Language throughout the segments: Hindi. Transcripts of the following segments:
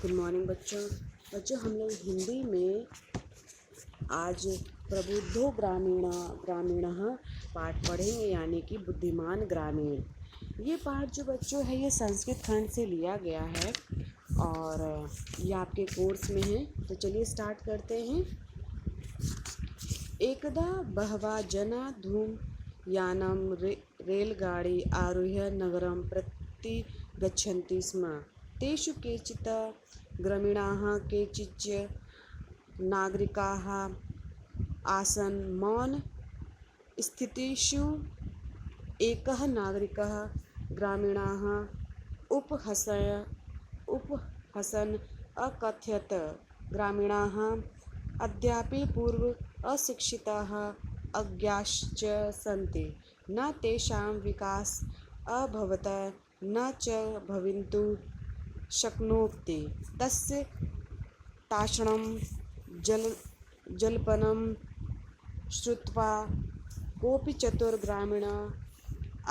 गुड मॉर्निंग बच्चों हम लोग हिंदी में आज प्रबुद्धो ग्रामीणः पाठ पढ़ेंगे, यानी कि बुद्धिमान ग्रामीण। ये पाठ जो बच्चों है ये संस्कृत खंड से लिया गया है और ये आपके कोर्स में है। तो चलिए स्टार्ट करते हैं। एकदा बहवः जना धूमयानं रेलगाड़ी आरुह्य नगरं प्रति गच्छन्ति स्म। तेषु केचित् ग्रामीणाः केचिच्च नागरिकाः आसन्। मौन स्थितिषु एकः नागरिकः ग्रामीणाः उपहसन् अकथयत्, ग्रामीणाः अद्यापि पूर्व अशिक्षिताः अज्ञाश्च सन्ति। न तेषां विकास अभवत् न च भवितुं शक्नोति। तस्य ताषणं जल्पनं श्रुत्वा कोऽपि चतुर ग्रामीणः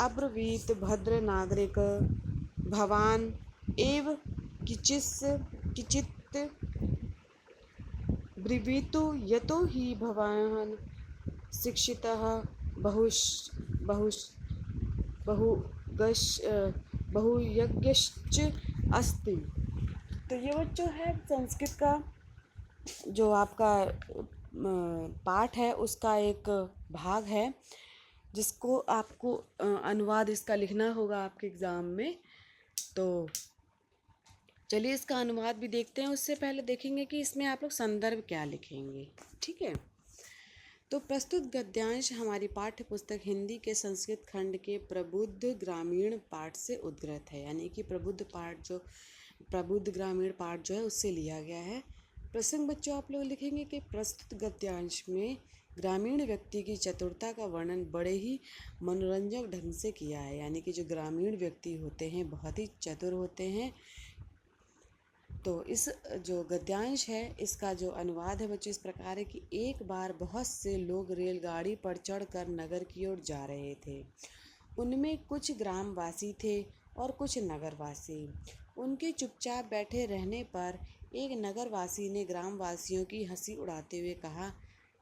अब्रवीत्, भद्रनागरिक, भवान् एव किञ्चित् ब्रवीतु, यतो हि भवान् शिक्षितः बहुज्ञश्च अस्ति। तो ये बच्चों है संस्कृत का जो आपका पाठ है उसका एक भाग है, जिसको आपको अनुवाद इसका लिखना होगा आपके एग्ज़ाम में। तो चलिए इसका अनुवाद भी देखते हैं। उससे पहले देखेंगे कि इसमें आप लोग संदर्भ क्या लिखेंगे, ठीक है। तो प्रस्तुत गद्यांश हमारी पाठ्य पुस्तक हिंदी के संस्कृत खंड के प्रबुद्ध ग्रामीण पाठ से उद्गृत है, यानी कि प्रबुद्ध ग्रामीण पाठ जो है उससे लिया गया है। प्रसंग बच्चों आप लोग लिखेंगे कि प्रस्तुत गद्यांश में ग्रामीण व्यक्ति की चतुरता का वर्णन बड़े ही मनोरंजक ढंग से किया है, यानी कि जो ग्रामीण व्यक्ति होते हैं बहुत ही चतुर होते हैं। तो इस जो गद्यांश है इसका जो अनुवाद है बच्चों इस प्रकार है कि एक बार बहुत से लोग रेलगाड़ी पर चढ़कर नगर की ओर जा रहे थे। उनमें कुछ ग्रामवासी थे और कुछ नगरवासी। उनके चुपचाप बैठे रहने पर एक नगरवासी ने ग्रामवासियों की हंसी उड़ाते हुए कहा,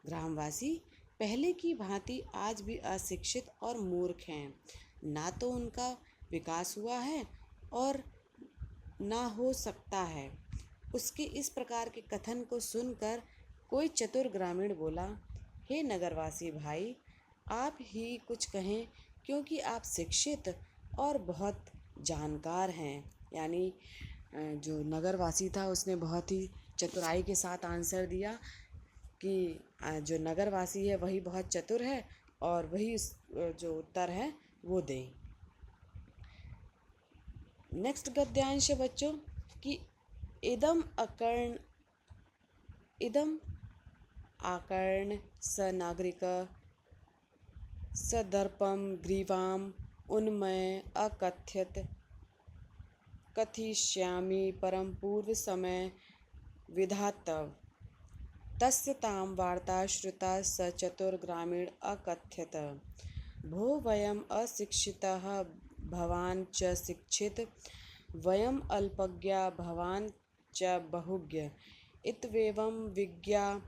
ग्रामवासी पहले की भांति आज भी अशिक्षित और मूर्ख हैं। ना तो उनका विकास हुआ है और ना हो सकता है। उसके इस प्रकार के कथन को सुनकर कोई चतुर ग्रामीण बोला, हे नगरवासी भाई, आप ही कुछ कहें, क्योंकि आप शिक्षित और बहुत जानकार हैं। यानी जो नगरवासी था उसने बहुत ही चतुराई के साथ आंसर दिया कि जो नगरवासी है वही बहुत चतुर है और वही जो उत्तर है वो दें। नेक्स्ट गद्यांश है बच्चों कि इदम आकर्ण स नागरिक सदर्पं ग्रीवाम उन्मय अकथ्यत, कथयिष्यामि परं पूर्व समय विधातव। तस्य तां वार्ता श्रुता स चतुर ग्रामीण अकथ्यत, भो वयम् अशिक्षितः भवान् च शिक्षित, वयम् अल्पज्ञा भवान् च बहुज्ञ, इत्येवं विज्ञा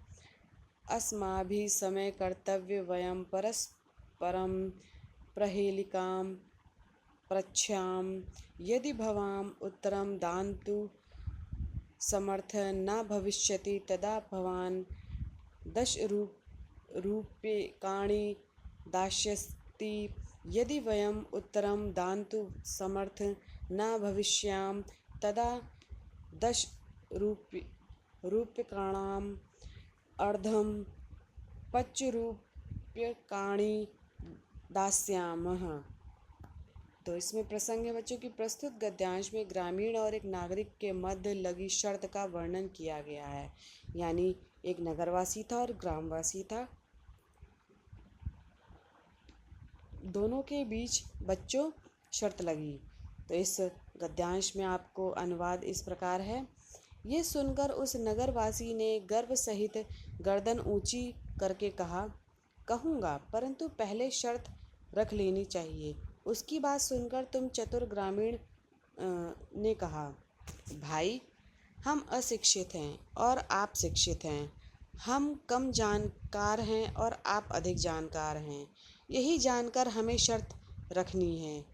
अस्माभिः समय कर्तव्य, वयं परस्परं प्रहेलिकां पृच्छाम, यदि भवान् उत्तरं दातुं समर्थ न भविष्यति तदा भवान् 10 रूप्यकाणि दास्यति, यदि वयम् उत्तरं दातुं समर्थ न भविष्याम तदा 10 रूप्यकाणाम् अर्धं 5 रूप्यकाणि दास्यामः। तो इसमें प्रसंग है बच्चों की प्रस्तुत गद्यांश में ग्रामीण और एक नागरिक के मध्य लगी शर्त का वर्णन किया गया है, यानी एक नगरवासी था और ग्रामवासी था, दोनों के बीच बच्चों शर्त लगी। तो इस गद्यांश में आपको अनुवाद इस प्रकार है। ये सुनकर उस नगरवासी ने गर्व सहित गर्दन ऊंची करके कहा, कहूँगा, परंतु पहले शर्त रख लेनी चाहिए। उसकी बात सुनकर तुम चतुर ग्रामीण ने कहा, भाई हम अशिक्षित हैं और आप शिक्षित हैं। हम कम जानकार हैं और आप अधिक जानकार हैं। यही जानकर हमें शर्त रखनी है।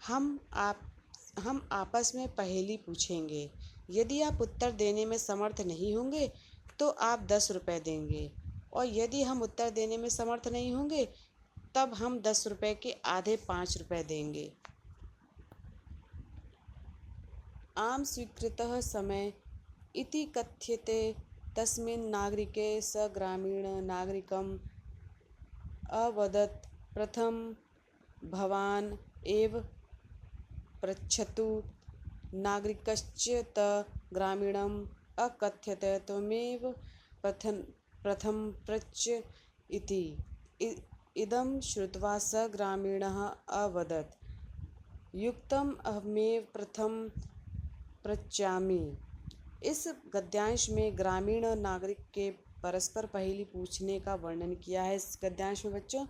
हम आप हम आपस में पहेली पूछेंगे। यदि आप उत्तर देने में समर्थ नहीं होंगे तो आप 10 रुपये देंगे, और यदि हम उत्तर देने में समर्थ नहीं होंगे तब हम 10 रुपये के आधे 5 रुपये देंगे। आम स्वीकृतः समय इति कथ्यते तस्मिन् नागरिके स ग्रामीणनागरिकम् अवदत् प्रथम भवान् एव पृच्छतु। नागरिकश्च त ग्रामीणम् अकथयत् त्वमेव प्रथम पृच्छ इति। इदं श्रुत्वा स ग्रामीणः अवदत् युक्तम् अहमेव प्रथम पृच्छामि। इस गद्यांश में ग्रामीण और नागरिक के परस्पर पहेली पूछने का वर्णन किया है इस गद्यांश में बच्चों।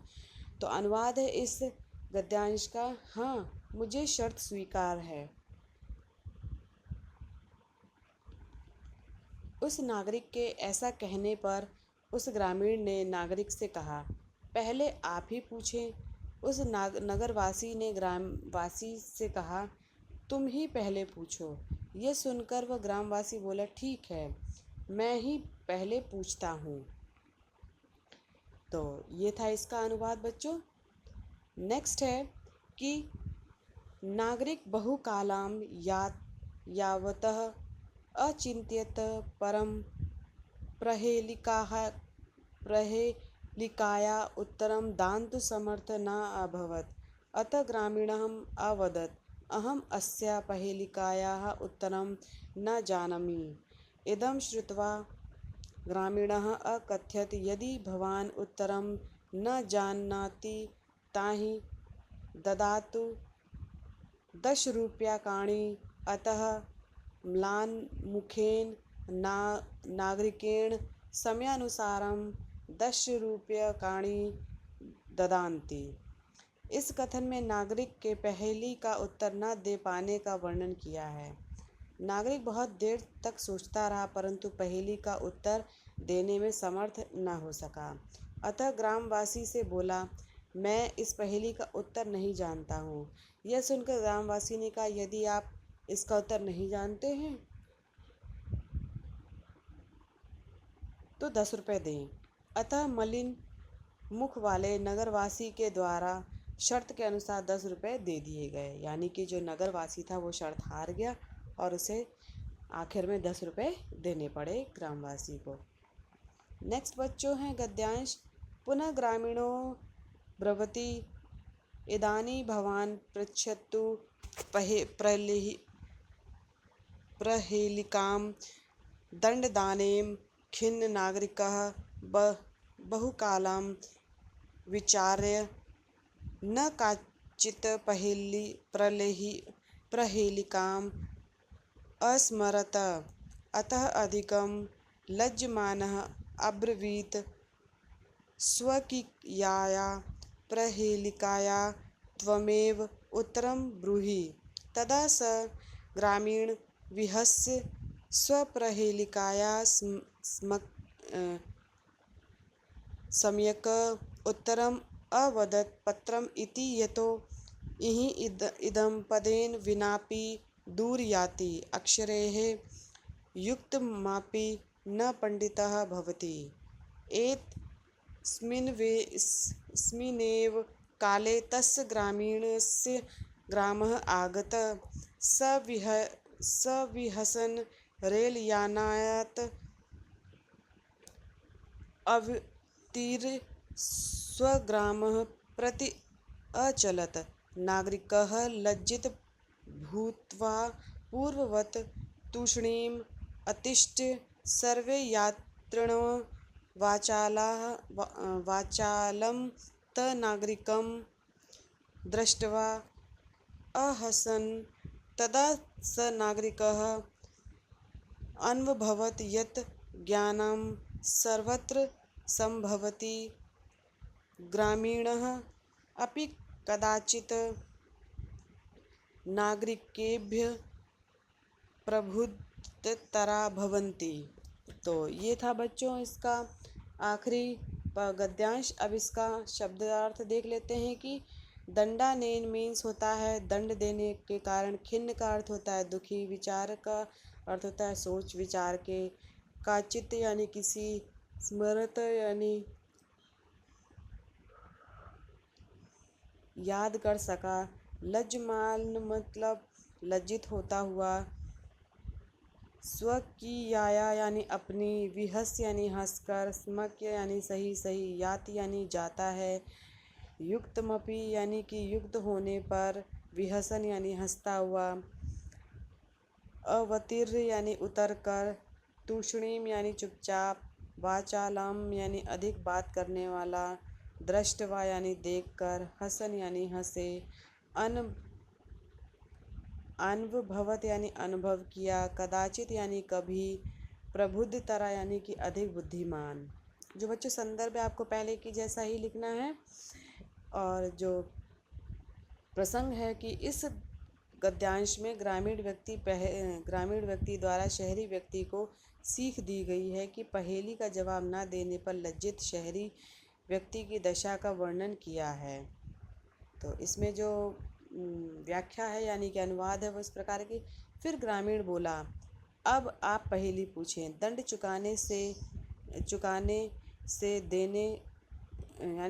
तो अनुवाद है इस गद्यांश का, हाँ मुझे शर्त स्वीकार है। उस नागरिक के ऐसा कहने पर उस ग्रामीण ने नागरिक से कहा, पहले आप ही पूछें। उस नगरवासी ने ग्रामवासी से कहा, तुम ही पहले पूछो। यह सुनकर वह ग्रामवासी बोला, ठीक है, मैं ही पहले पूछता हूँ। तो ये था इसका अनुवाद बच्चों। नेक्स्ट है कि नागरिक बहुकालां यावतः अचिंत्यत परम प्रहेलिकाया उत्तरं दान्तुं समर्थ न अभवत्। अतः ग्रामीणः अवदत्, अहम् अस्याः पहेलिकायाः उत्तरं न जानामि। इदं श्रुत्वा ग्रामीणः अकथयत्, यदि भवान् उत्तरं न जानाति तर्हि ददातु 10 रूप्यकाणि। अतः म्लानमुखेन नागरिकेण समयानुसारं 10 रूप्यकाणि ददाति। इस कथन में नागरिक के पहेली का उत्तर न दे पाने का वर्णन किया है। नागरिक बहुत देर तक सोचता रहा परंतु पहेली का उत्तर देने में समर्थ न हो सका। अतः ग्रामवासी से बोला, मैं इस पहेली का उत्तर नहीं जानता हूँ। यह सुनकर ग्रामवासी ने कहा, यदि आप इसका उत्तर नहीं जानते हैं तो 10 रुपये दें। अतः मलिन मुख वाले नगरवासी के द्वारा शर्त के अनुसार 10 रुपये दे दिए गए। यानी कि जो नगरवासी था वो शर्त हार गया और उसे आखिर में 10 रुपये देने पड़े ग्रामवासी को। नेक्स्ट बच्चों हैं गद्यांश। पुनः ग्रामीणो ब्रवति, इदानीं भवान् पृच्छतु प्रहेलिकां। दण्डदानेन खिन्न नागरिकः बहुकालं विचार्य न काचित् प्रहेलिकाम् अस्मरत। अतः अधिकं लज्जमानः अब्रवीत्, स्वकीयाया प्रहेलिकाया त्वमेव उत्तरं ब्रूहि। तदा स ग्रामीण विहस्य स्वप्रहेलिकाया सम्यक् उत्तरम् अवदत् पत्रम् इति, यतो हि इदं पदेन विनापि दूरयाति अक्षरैः युक्तमपि न पंडितः भवति। एतस्मिन्नेव काले तस्य ग्रामीणस्य ग्रामः आगतः। स विहसन् रेलयानात् अवतीर्य स्वग्रामं प्रति अचलत्। नागरिकः लज्जितः भूत्वा पूर्ववत् तूष्णीम् अतिष्ठ्य सर्वे यात्रिणो वाचालं तं नागरिकं दृष्ट्वा अहसन्। तदा स नागरिकः अन्वभवत् यत् ज्ञानं सर्वत्र सम्भवति। ग्रामीणः अपि कदाचित् नागरिकेभ्यः प्रबुद्ध बुद्धितरा भवन्ति। तो ये था बच्चों इसका आखिरी गद्यांश। अब इसका शब्दार्थ देख लेते हैं कि दंडानेन मीन्स होता है दंड देने के कारण, खिन्न का अर्थ होता है दुखी, विचार का अर्थ होता है सोच विचार के, काचित यानी किसी, स्मृत यानी याद कर सका, लज्जमान मतलब लज्जित होता हुआ, स्वकीयाया यानी अपनी, विहस यानी हंसकर, स्मक्य यानी सही सही, याति यानी जाता है, युक्तमपि यानी कि युक्त होने पर, विहसन यानी हंसता हुआ, अवतीर्य यानी उतर कर, तूष्णीम यानी चुपचाप, वाचालम यानी अधिक बात करने वाला, दृष्टवा यानी देखकर, हसन यानी हंसे, अन अनुभवत यानी अनुभव किया, कदाचित यानी कभी, प्रबुद्धतरा यानी कि अधिक बुद्धिमान। जो बच्चों संदर्भ है आपको पहले की जैसा ही लिखना है। और जो प्रसंग है कि इस गद्यांश में ग्रामीण व्यक्ति द्वारा शहरी व्यक्ति को सीख दी गई है कि पहेली का जवाब न देने पर लज्जित शहरी व्यक्ति की दशा का वर्णन किया है। तो इसमें जो व्याख्या है यानी कि अनुवाद है वो इस प्रकार की। फिर ग्रामीण बोला, अब आप पहेली पूछें। दंड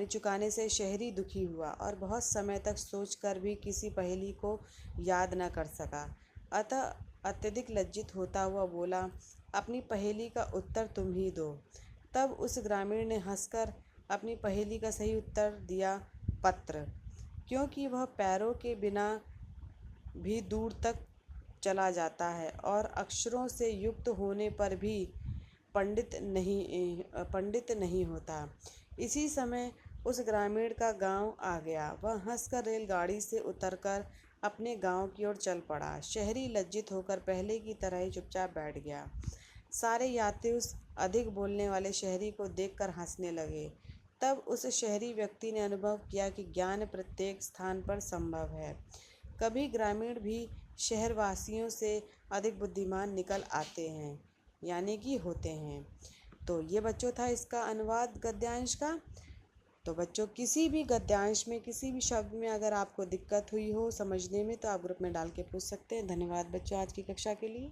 चुकाने से शहरी दुखी हुआ और बहुत समय तक सोचकर भी किसी पहेली को याद न कर सका, अतः अत्यधिक लज्जित होता हुआ बोला, अपनी पहेली का उत्तर तुम ही दो। तब उस ग्रामीण ने हंसकर अपनी पहेली का सही उत्तर दिया, पत्र, क्योंकि वह पैरों के बिना भी दूर तक चला जाता है और अक्षरों से युक्त होने पर भी पंडित नहीं होता। इसी समय उस ग्रामीण का गांव आ गया। वह हंसकर रेलगाड़ी से उतरकर अपने गांव की ओर चल पड़ा। शहरी लज्जित होकर पहले की तरह ही चुपचाप बैठ गया। सारे यात्री उस अधिक बोलने वाले शहरी को देखकर हंसने लगे। तब उस शहरी व्यक्ति ने अनुभव किया कि ज्ञान प्रत्येक स्थान पर संभव है। कभी ग्रामीण भी शहरवासियों से अधिक बुद्धिमान निकल आते हैं, यानी कि होते हैं। तो ये बच्चों था इसका अनुवाद गद्यांश का। तो बच्चों किसी भी गद्यांश में किसी भी शब्द में अगर आपको दिक्कत हुई हो समझने में तो आप ग्रुप में डाल के पूछ सकते हैं। धन्यवाद बच्चों आज की कक्षा के लिए।